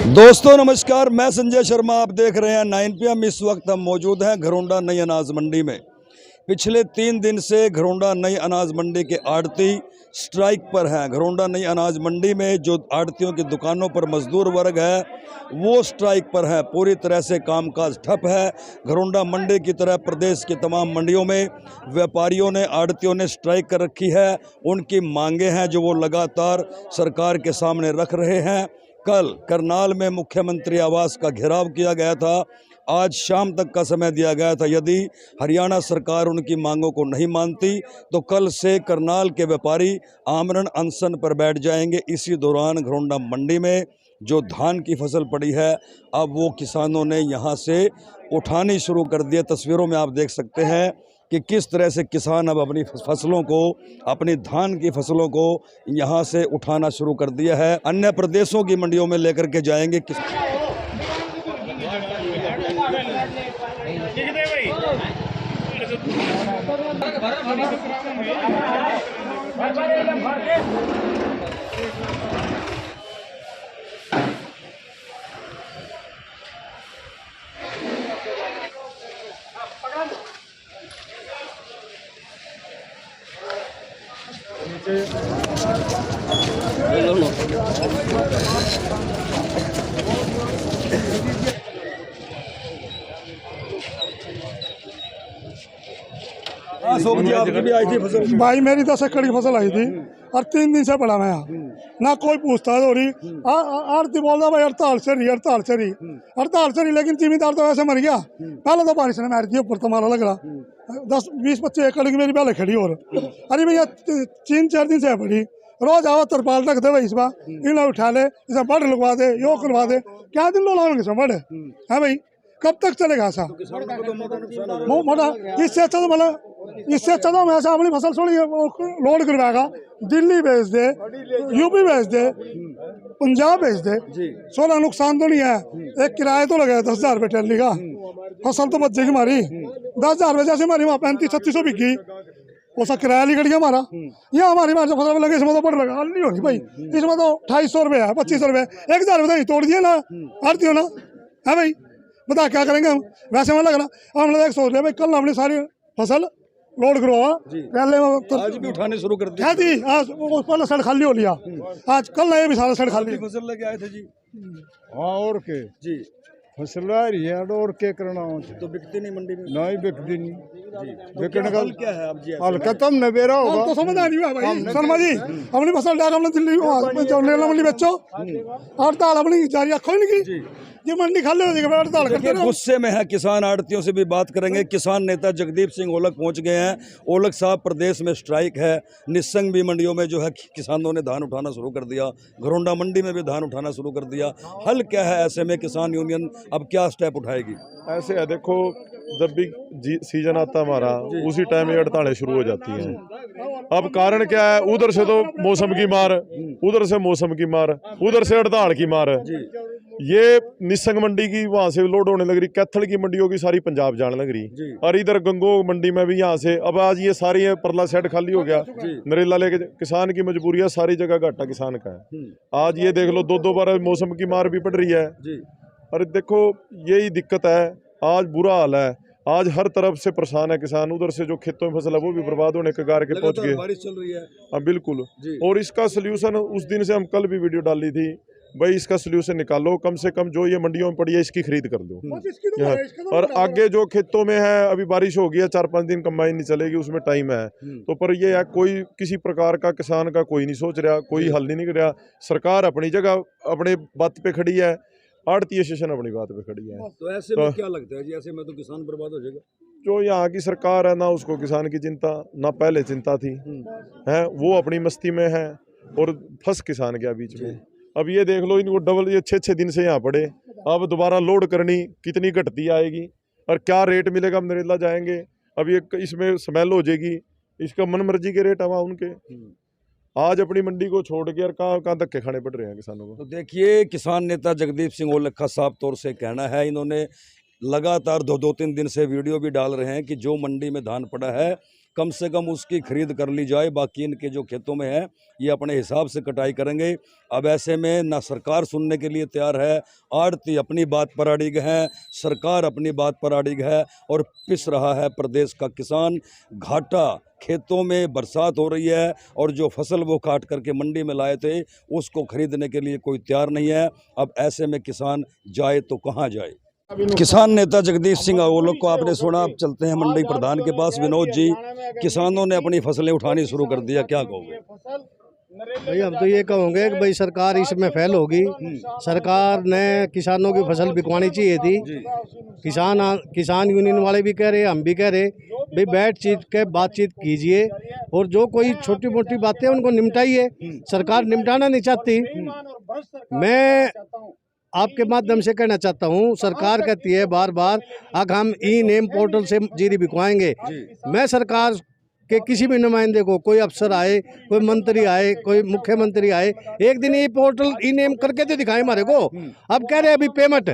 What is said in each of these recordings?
दोस्तों नमस्कार, मैं संजय शर्मा। आप देख रहे हैं 9 PM। इस वक्त हम मौजूद हैं घरौंडा नई अनाज मंडी में। पिछले 3 दिन से घरौंडा नई अनाज मंडी के आड़ती स्ट्राइक पर हैं। घरौंडा नई अनाज मंडी में जो आड़तियों की दुकानों पर मजदूर वर्ग है वो स्ट्राइक पर है। पूरी तरह से कामकाज ठप है। घरौंडा मंडी की तरह प्रदेश की तमाम मंडियों में व्यापारियों ने, आड़तियों ने स्ट्राइक कर रखी है। उनकी मांगे हैं जो वो लगातार सरकार के सामने रख रहे हैं। कल करनाल में मुख्यमंत्री आवास का घेराव किया गया था। आज शाम तक का समय दिया गया था। यदि हरियाणा सरकार उनकी मांगों को नहीं मानती तो कल से करनाल के व्यापारी आमरण अनशन पर बैठ जाएंगे। इसी दौरान घरौंडा मंडी में जो धान की फसल पड़ी है अब वो किसानों ने यहाँ से उठानी शुरू कर दी है। तस्वीरों में आप देख सकते हैं कि किस तरह से किसान अब अपनी फसलों को, अपनी धान की फसलों को यहाँ से उठाना शुरू कर दिया है। अन्य प्रदेशों की मंडियों में लेकर के जाएंगे। आपकी भी आई थी फसल? भाई मेरी 10 एकड़ की फसल आई थी और 3 दिन से पड़ा मैं यहाँ, ना कोई पूछताछ हो रही। आरती बोल रहा भाई हड़ताल से रही, हड़ताल से रही, हड़ताल से रही, लेकिन जिम्मेदार तो वैसे मर गया। पहले तो बारिश ने मार दिया, ऊपर तुम्हारा लग रहा 10-20-25 एकड़ की मेरी पहले खड़ी। और अरे भैया 3-4 दिन से पड़ी। रोज आओ तरपाल रख दे भाई, इस बार इन्हें उठा ले, इसे बड़ लगवा दे, यो करवा दे। क्या दिन लो लाओगे इसमें बड़ है भाई, कब तक चलेगा ऐसा? मोटा इससे अच्छा तो मतलब इससे अच्छा तो मैं ऐसा अपनी फसल छोड़ी लोड करवाएगा, दिल्ली भेज दे, यूपी भेज दे, पंजाब भेज दे। 16 नुकसान तो नहीं है, एक किराया तो लगेगा 10,000 रुपये ट्रेली का। फसल तो बच जाएगी हमारी 10,000 रुपये। जैसे हमारी वहाँ 3500-3600 बिकी, वो सब किराया निकल गया हमारा। यहाँ हमारी फसल लगे, इसमें तो बढ़ लगा नहीं होगी भाई। इसमें तो 250 रुपये है, 2500 रुपये, 1,000 रुपये तोड़ दिए ना आरती हो ना है भाई। बता क्या करेंगे हम? वैसे में लग रहा हमने सोच लिया भाई कल अपनी सारी फसल लोड करवा, पहले तो आज भी उठाने शुरू कर दी थी। आज पहले साइड खाली हो लिया, आज कल नए भी सारा साइड खाली। फसल लेके आए थे जी? हाँ और के जी फसल आ रही है और के करना हो तो बिकती नहीं मंडी में? नहीं बिकती नहीं। तो बिकने का हल क्या है अब जी? हल खत्म न बेरा होगा तो समझ आ नहीं हुआ भाई शर्मा जी। अपनी फसल डाल हमने दिल्ली मंडी बेचो, हड़ताल अपनी जारी रखो नहीं की ये मंडी खाली हो जाएगी, हड़ताल करते रहो। गुस्से में है किसान। आड़तियों से भी बात करेंगे। किसान नेता जगदीप सिंह ओलख पहुंच गए हैं। ओलख साहब, प्रदेश में स्ट्राइक है। निस्संग भी मंडियों में जो है किसानों ने धान उठाना शुरू कर दिया। घरौंडा मंडी में भी धान उठाना शुरू कर दिया। हल क्या है ऐसे में? किसान यूनियन अब क्या स्टेप उठाएगी? ऐसे है, देखो जब भी सीजन आता हमारा उसी टाइम ये हड़तालें शुरू हो जाती हैं। अब कारण क्या है? उधर से तो मौसम की मार, उधर से मौसम की मार, उधर से हड़ताल की मार। ये निस्संग मंडी की वहां से लोड होने लग रही, कैथल की मंडियों की सारी पंजाब जाने लग रही, और इधर गंगो मंडी में भी यहाँ से। अब आज ये सारी परला सेट खाली हो गया, नरेला लेके। किसान की मजबूरी है, सारी जगह घाटा किसान का है। आज ये देख लो 2-2 बार मौसम की मार भी पड़ रही है। और देखो यही दिक्कत है, आज बुरा हाल है। आज हर तरफ से परेशान है किसान। उधर से जो खेतों में फसल है वो भी बर्बाद होने के कगार के पहुंच गए। बारिश चल रही है। हाँ बिल्कुल। और इसका सोल्यूशन उस दिन से हम कल भी वीडियो डाली थी भाई, इसका सोल्यूशन निकालो। कम से कम जो ये मंडियों में पड़ी है इसकी खरीद कर लो। और आगे जो खेतों में है, अभी बारिश हो गई है, 4-5 दिन कंबाइन नहीं चलेगी, उसमें टाइम है। तो पर ये है, कोई किसी प्रकार का किसान का कोई नहीं सोच रहा, कोई हल नहीं निकल रहा। सरकार अपनी जगह अपने बात पे खड़ी है, आड़ती सेशन अपनी बात पे खड़ी है। तो ऐसे में क्या लगता है जी? ऐसे में तो किसान बर्बाद हो जाएगा। जो यहाँ की सरकार है ना, उसको किसान की चिंता ना पहले चिंता थी है, वो अपनी मस्ती में है और फंस किसान गया बीच में। अब ये देख लो, इनको डबल ये 6-6 दिन से यहाँ पड़े, अब दोबारा लोड करनी कितनी घटती आएगी और क्या रेट मिलेगा? अब नरेला जाएंगे, अब ये इसमें स्मेल हो जाएगी, इसका मन मर्जी के रेट हवा उनके। आज अपनी मंडी को छोड़ के और कहाँ धक्के खाने पड़ रहे हैं किसानों को। तो देखिए, किसान नेता जगदीप सिंह ओलख का साफ तौर से कहना है, इन्होंने लगातार 2-3 दिन से वीडियो भी डाल रहे हैं कि जो मंडी में धान पड़ा है कम से कम उसकी खरीद कर ली जाए। बाकी इनके जो खेतों में है ये अपने हिसाब से कटाई करेंगे। अब ऐसे में ना सरकार सुनने के लिए तैयार है, आड़ती अपनी बात पर अड़िग है, सरकार अपनी बात पर अड़िग है और पिस रहा है प्रदेश का किसान। घाटा, खेतों में बरसात हो रही है और जो फसल वो काट करके मंडी में लाए थे उसको खरीदने के लिए कोई तैयार नहीं है। अब ऐसे में किसान जाए तो कहाँ जाए। किसान नेता जगदीश सिंह अवोलक को आपने सुना। अब चलते हैं मंडी प्रधान के पास। विनोद जी, किसानों ने अपनी फसलें उठानी शुरू कर दिया, क्या कहोगे? भाई हम तो ये कहोगे कि भाई सरकार इसमें फेल होगी। सरकार ने किसानों की फसल बिकवानी चाहिए थी। किसान यूनियन वाले भी कह रहे, हम भी कह रहे, भाई बातचीत कीजिए और जो कोई छोटी मोटी बातें उनको निपटाइए। सरकार निपटाना नहीं चाहती। मैं आपके माध्यम से कहना चाहता हूँ, सरकार कहती है बार बार अगर हम ई नेम पोर्टल से जीरी बिकवाएंगे। मैं सरकार के किसी भी नुमाइंदे को, कोई अफसर आए, कोई मंत्री आए, कोई मुख्यमंत्री आए, एक दिन ये पोर्टल ई नेम करके तो दिखाए हमारे को। अब कह रहे अभी पेमेंट,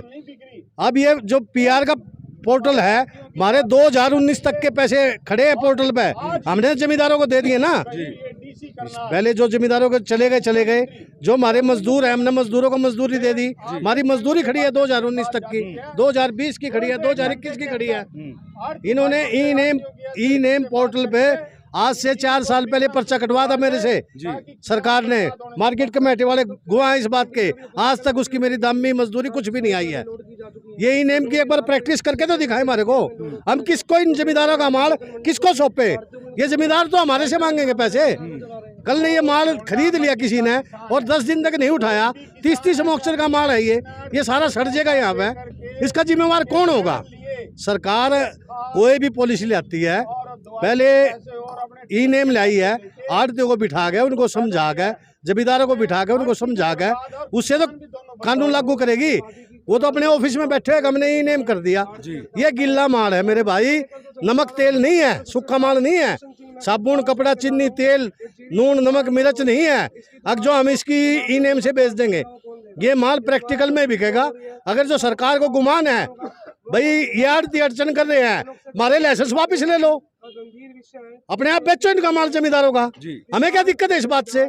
अब ये जो पीआर का पोर्टल है हमारे 2019 तक के पैसे खड़े हैं पोर्टल पे, हमने जमींदारों को दे दिए ना। पहले जो जमींदारों के चले गए, जो हमारे मजदूर हैं हमने मजदूरों को मजदूरी दे दी। हमारी मजदूरी खड़ी है 2019 तक की, 2020 की खड़ी है, 2021 की खड़ी है। इन्होंने ई नेम पोर्टल पे आज से 4 साल पहले पर्चा कटवा था मेरे से सरकार ने। मार्केट कमेटी वाले गवाह इस बात के, आज तक उसकी मेरी दामी मजदूरी कुछ भी नहीं आई है। ये ई नेम की एक बार प्रैक्टिस करके तो दिखाए हमारे को। हम किसको, इन जमींदारों का माल किसको सौंपे? ये जमींदार तो हमारे से मांगेंगे पैसे। कल ने ये माल खरीद लिया किसी ने और 10 दिन तक नहीं उठाया। 30 मॉक्चर का माल है ये सारा सड़ जाएगा यहाँ पे। इसका जिम्मेवार कौन होगा? सरकार कोई भी पॉलिसी लाती है, पहले ई नेम लाई है, आड़तियों को बिठा गए, उनको समझा गए, जमींदारों को बिठा गए, उनको समझा गए, उससे तो कानून लागू करेगी। वो तो अपने ऑफिस में बैठे हैं, हमने ई नेम कर दिया। ये गिल्ला माल है मेरे भाई, नमक तेल नहीं है, सूखा माल नहीं है। साबुन, कपड़ा, चीनी, तेल, नून, नमक, मिर्च नहीं है। अब जो हम इसकी ई नेम से बेच देंगे, ये माल प्रैक्टिकल में बिकेगा। अगर जो सरकार को गुमान है भाई ये आड़ती अड़चन कर रहे हैं, हमारे लाइसेंस वापिस ले लो, अपने आप बेचो इनका माल जमींदारों का। हमें क्या दिक्कत है इस बात से?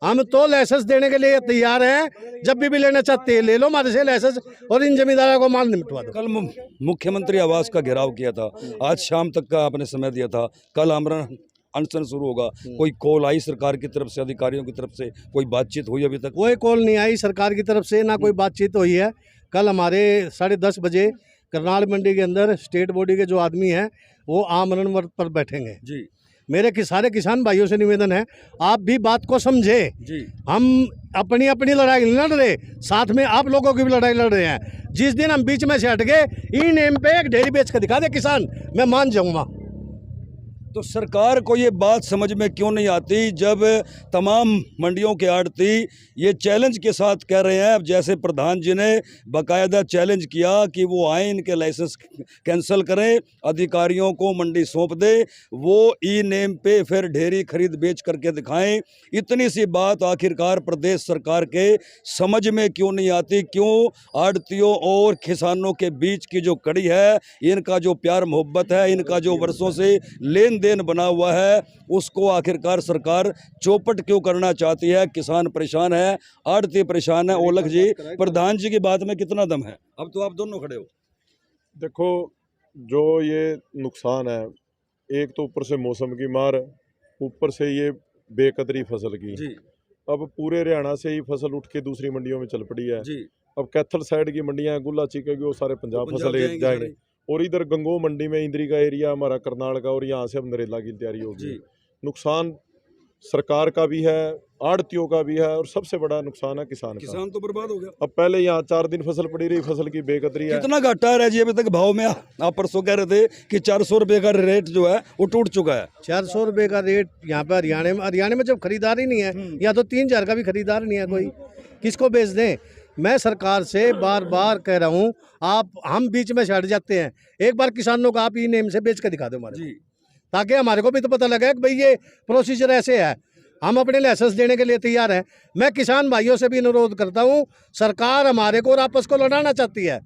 हम तो लाइसेंस देने के लिए तैयार हैं। जब भी लेना चाहते हैं ले लो हमारे से लाइसेंस और इन जमींदारों को माल निपटवा दो। कल मुख्यमंत्री आवास का घेराव किया था, आज शाम तक का आपने समय दिया था, कल आमरण अनशन शुरू होगा। कोई कॉल आई सरकार की तरफ से, अधिकारियों की तरफ से कोई बातचीत हुई अभी तक? कोई कॉल नहीं आई सरकार की तरफ से, ना कोई बातचीत हुई है। कल हमारे 10:30 बजे करनाल मंडी के अंदर स्टेट बॉडी के जो आदमी हैं वो आमरण वर्ग पर बैठेंगे जी। मेरे सारे किसान भाइयों से निवेदन है, आप भी बात को समझे जी। हम अपनी लड़ाई लड़ रहे, साथ में आप लोगों की भी लड़ाई लड़ रहे हैं। जिस दिन हम बीच में से हट गए, ई नेम पे एक ढेरी बेच कर दिखा दे किसान, मैं मान जाऊंगा। तो सरकार को ये बात समझ में क्यों नहीं आती जब तमाम मंडियों के आड़ती ये चैलेंज के साथ कह रहे हैं? अब जैसे प्रधान जी ने बाकायदा चैलेंज किया कि वो आए, इनके लाइसेंस कैंसिल करें, अधिकारियों को मंडी सौंप दे, वो ई नेम पे फिर ढेरी खरीद बेच करके दिखाएं। इतनी सी बात आखिरकार प्रदेश सरकार के समझ में क्यों नहीं आती? क्यों आड़तियों और किसानों के बीच की जो कड़ी है, इनका जो प्यार मोहब्बत है, इनका जो वर्षों से लेन देन बना हुआ है, उसको आखिरकार सरकार चौपट क्यों करना चाहती है? किसान परेशान है, आड़ती परेशान है। ओलख जी, प्रधान जी की बात में कितना दम है? अब तो आप दोनों खड़े हो। देखो, जो ये नुकसान है, एक तो ऊपर से मौसम की मार, ऊपर से ये बेकदरी फसल की जी। अब पूरे हरियाणा से ही फसल उठ के दूसरी मंडियों में चल पड़ी है जी। अब कैथल साइड की मंडियां गुल्ला चीके की, वो सारे पंजाब फसल जाएंगे। और इधर गंगो मंडी में इंद्री का एरिया हमारा करनाल का, और यहाँ से अब नरेला की तैयारी होगी। नुकसान सरकार का भी है, आड़तियों का भी है, और सबसे बड़ा नुकसान है किसान का। किसान तो बर्बाद हो गया। अब पहले यहाँ 4 दिन फसल पड़ी रही, फसल की बेकदरी है। कितना घाटा रह जी अभी तक भाव में? आप परसों कह रहे थे कि 400 रुपये का रेट जो है वो टूट चुका है। 400 रुपये का रेट यहाँ पर हरियाणा में जब खरीदार ही नहीं है, यहाँ तो 3000 का भी खरीदार नहीं है कोई, किसको बेच दें? मैं सरकार से बार बार कह रहा हूँ, हम बीच में से हट जाते हैं। एक बार किसानों को आप ई नेम से बेच कर दिखा दो हमारे, ताकि हमारे को भी तो पता लगे कि भाई ये प्रोसीजर ऐसे है। हम अपने लाइसेंस देने के लिए तैयार हैं। मैं किसान भाइयों से भी अनुरोध करता हूँ, सरकार हमारे को और आपस को लड़ाना चाहती है।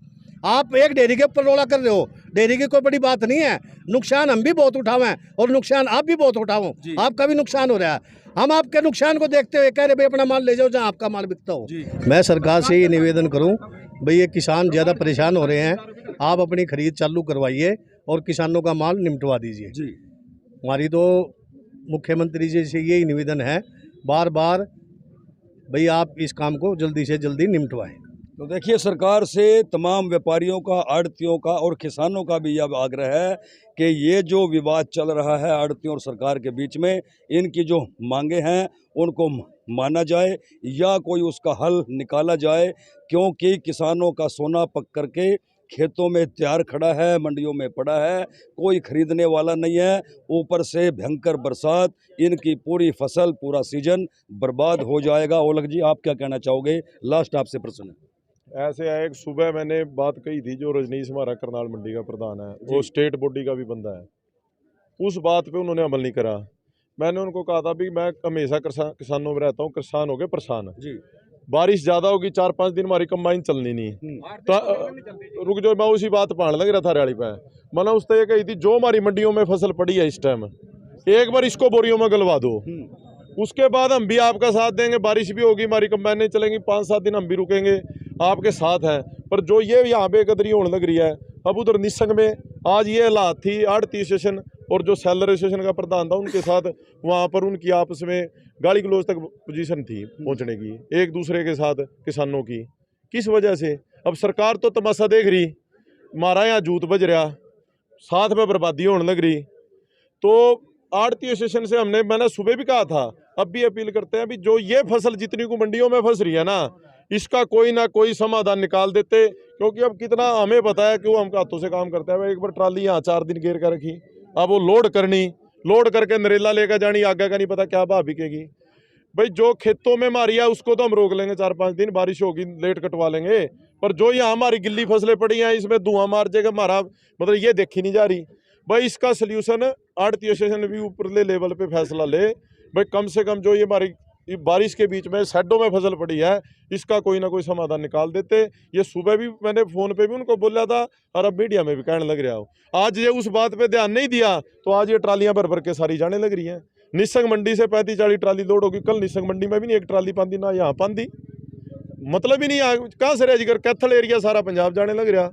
आप एक डेयरी के ऊपर रोला कर रहे हो, डेयरी की कोई बड़ी बात नहीं है। नुकसान हम भी बहुत उठावे और नुकसान आप भी बहुत उठाओ, आपका भी नुकसान हो रहा है। हम आपके नुकसान को देखते हुए कह रहे भाई अपना माल ले जाओ जहाँ आपका माल बिकता हो। मैं सरकार से ये निवेदन करूं, भाई ये किसान ज़्यादा परेशान हो रहे हैं, आप अपनी खरीद चालू करवाइए और किसानों का माल निपटवा दीजिए। जी हमारी तो मुख्यमंत्री जी से यही निवेदन है बार बार, भाई आप इस काम को जल्दी से जल्दी निपटवाएं। तो देखिए, सरकार से तमाम व्यापारियों का, आड़तियों का और किसानों का भी यह आग्रह है कि ये जो विवाद चल रहा है आड़तियों और सरकार के बीच में, इनकी जो मांगे हैं उनको माना जाए या कोई उसका हल निकाला जाए, क्योंकि किसानों का सोना पक करके खेतों में तैयार खड़ा है, मंडियों में पड़ा है, कोई खरीदने वाला नहीं है। ऊपर से भयंकर बरसात, इनकी पूरी फसल, पूरा सीजन बर्बाद हो जाएगा। ओलख जी, आप क्या कहना चाहोगे? लास्ट आपसे प्रश्न है। ऐसे है, एक सुबह मैंने बात कही थी, जो रजनीश हमारा करनाल मंडी का प्रधान है, वो स्टेट बॉडी का भी बंदा है, उस बात पे उन्होंने अमल नहीं करा। मैंने उनको कहा था भी मैं हमेशा किसानों में रहता हूँ, किसान हो गए परेशान। जी बारिश ज्यादा होगी, 4-5 दिन हमारी कंबाइन चलनी नहीं तो रुक जाओ। मैं उसी बात पाण लग रहा था हरियाली पे, मैंने उससे ये कही थी, जो हमारी मंडियों में फसल पड़ी है इस टाइम, एक बार इसको बोरियों में गलवा दो, उसके बाद हम भी आपका साथ देंगे। बारिश भी होगी, हमारी कंबाइनें चलेंगी, 5-7 दिन हम भी रुकेंगे, आपके साथ हैं। पर जो ये यहाँ बेकदरी होने लग रही है, अब उधर निसंग में आज ये हालात थी, आड़ती स्टेशन और जो सेलर स्टेशन का प्रधान था उनके साथ, वहाँ पर उनकी आपस में गाली गलौज तक पोजीशन थी पहुँचने की, एक दूसरे के साथ किसानों की। किस वजह से? अब सरकार तो तमाशा देख रही, हमारा यहाँ जूत बज रहा, साथ में बर्बादी होने लग रही। तो आड़ती स्टेशन से मैंने सुबह भी कहा था, अब भी अपील करते हैं, भी जो ये फसल जितनी को मंडियों में फंस रही है ना, इसका कोई ना कोई समाधान निकाल देते। क्योंकि अब कितना हमें पता है कि वो हम हाथों से काम करते हैं। एक बार ट्राली यहाँ 4 दिन घेर कर रखी, अब वो लोड करनी, लोड करके नरेला लेकर जानी, आगे का नहीं पता क्या भाव बिकेगी। भाई जो खेतों में मारी है उसको तो हम रोक लेंगे 4-5 दिन, बारिश होगी लेट कटवा लेंगे, पर जो यहाँ हमारी गिल्ली फसलें पड़ी हैं इसमें धुआं मार जाएगा हमारा, मतलब ये देखी नहीं जा रही। भाई इसका सल्यूशन आड़ती स्टेशन भी ऊपरले लेवल पे फैसला ले, भाई कम से कम जो ये हमारी बारिश के बीच में शेडों में फसल पड़ी है, इसका कोई ना कोई समाधान निकाल देते। ये सुबह भी मैंने फ़ोन पे भी उनको बोला था और अब मीडिया में भी कहने लग रहा हो। आज ये उस बात पे ध्यान नहीं दिया तो आज ये ट्रालियां भर भर के सारी जाने लग रही हैं। निसंग मंडी से 35-40 ट्राली लोड होगी, कल निसंग मंडी में भी नहीं एक ट्राली पांदी, ना यहाँ पांदी, मतलब ही नहीं। कहाँ से रह जिगर, कैथल एरिया सारा पंजाब जाने लग रहा।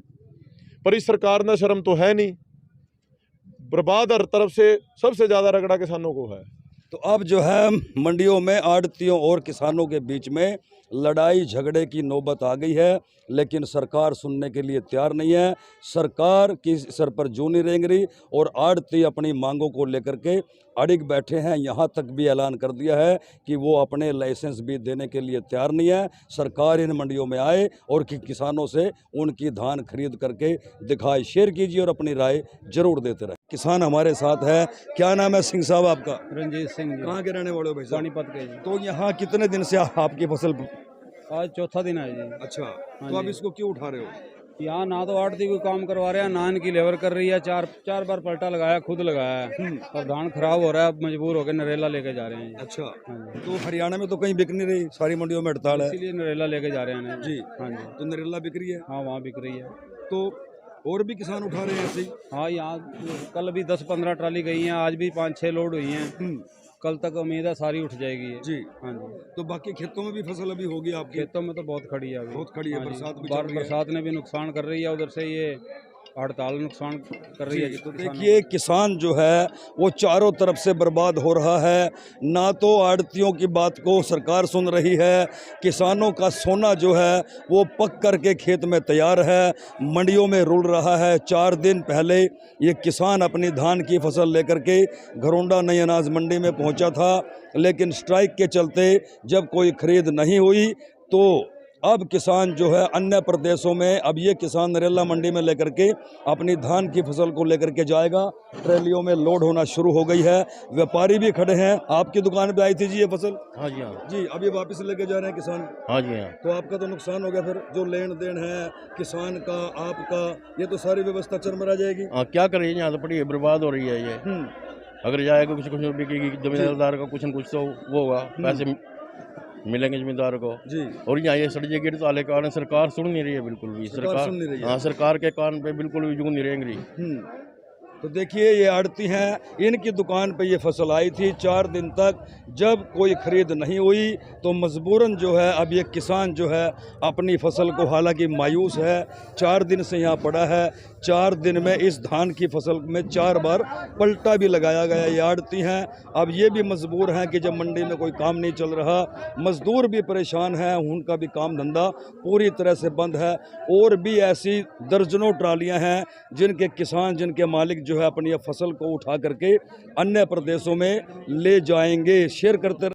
पर इस सरकार ने शर्म तो है नहीं, बर्बाद हर तरफ से सबसे ज़्यादा रगड़ा किसानों को है। तो अब जो है मंडियों में आड़तियों और किसानों के बीच में लड़ाई झगड़े की नौबत आ गई है, लेकिन सरकार सुनने के लिए तैयार नहीं है। सरकार की सर पर जूं नहीं रेंग रही और आड़ती अपनी मांगों को लेकर के अड़िग बैठे हैं। यहाँ तक भी ऐलान कर दिया है कि वो अपने लाइसेंस भी देने के लिए तैयार नहीं है। सरकार इन मंडियों में आए और किसानों से उनकी धान खरीद करके दिखाए। शेयर कीजिए और अपनी राय जरूर देते रहे। किसान हमारे साथ है, क्या नाम है सिंह साहब आपका? रंजीत सिंह जी, कहाँ के रहने वाले हो भाई साहब? पानीपत के जी। तो यहाँ कितने दिन से आपकी फसल? आज चौथा दिन है जी। अच्छा, तो आप इसको क्यों उठा रहे हो? यहाँ ना तो आड़ती कोई काम करवा रहे हैं, ना इनकी लेबर कर रही है। चार बार पलटा लगाया, खुद लगाया है और धान खराब हो रहा है। अब मजबूर होकर नरेला लेके जा रहे हैं जी। अच्छा, हाँ जी, तो हरियाणा में तो कहीं बिक नहीं रही, सारी मंडियों में हड़ताल है, इसीलिए नरेला लेके जा रहे हैं जी। हाँ जी, तो नरेला बिक रही है? हाँ वहाँ बिक रही है। तो और भी किसान उठा रहे हैं ऐसे ही? हाँ, यहाँ कल भी 10-15 ट्राली गई हैं, आज भी 5-6 लोड हुई हैं। कल तक उम्मीद है सारी उठ जाएगी ये। जी हाँ जी। तो बाकी खेतों में भी फसल अभी होगी आपके? खेतों में तो बहुत खड़ी है अभी, बहुत खड़ी है। हाँ जी। बरसात भी चल रही है। बरसात ने भी नुकसान कर रही है, उधर से ये हड़ताल नुकसान कर रही है। तो देखिए, किसान जो है वो चारों तरफ से बर्बाद हो रहा है। ना तो आड़तियों की बात को सरकार सुन रही है, किसानों का सोना जो है वो पक करके खेत में तैयार है, मंडियों में रुल रहा है। 4 दिन पहले ये किसान अपनी धान की फसल लेकर के घरोंडा नई अनाज मंडी में पहुंचा था, लेकिन स्ट्राइक के चलते जब कोई खरीद नहीं हुई तो अब किसान जो है अन्य प्रदेशों में, अब ये किसान नरेला मंडी में लेकर के अपनी धान की फसल को लेकर के जाएगा। ट्रैलियों में लोड होना शुरू हो गई है, व्यापारी भी खड़े हैं। आपकी दुकान पे आई थी जी ये फसल? हाँ जी, हाँ जी। अब ये वापस लेके जा रहे हैं किसान? हाँ जी, हाँ। तो आपका तो नुकसान हो गया फिर, जो लेन देन है किसान का आपका, ये तो सारी व्यवस्था चरमरा जाएगी। हाँ, क्या करें, यहाँ तो पड़ी बर्बाद हो रही है ये। अगर जाएगा कुछ बिकेगी, जमींदार का कुछ न कुछ तो वो होगा, पैसे मिलेंगे जमींदार को जी। और यहाँ ये सड़क गिर ताले के कारण सरकार सुन नहीं रही है बिल्कुल भी। सरकार सुन नहीं रही है। हाँ, सरकार के कान पे बिल्कुल भी जूं नहीं रहेंगी। तो देखिए ये आड़ती हैं, इनकी दुकान पे ये फसल आई थी 4 दिन तक, जब कोई खरीद नहीं हुई तो मजबूरन जो है अब ये किसान जो है अपनी फसल को, हालांकि मायूस है, 4 दिन से यहाँ पड़ा है। 4 दिन में इस धान की फसल में 4 बार पलटा भी लगाया गया। ये आड़ती हैं अब ये भी मजबूर हैं कि जब मंडी में कोई काम नहीं चल रहा, मजदूर भी परेशान हैं, उनका भी काम धंधा पूरी तरह से बंद है। और भी ऐसी दर्जनों ट्रालियाँ हैं जिनके किसान, जिनके मालिक जो है अपनी फसल को उठा करके अन्य प्रदेशों में ले जाएंगे। शेयर करते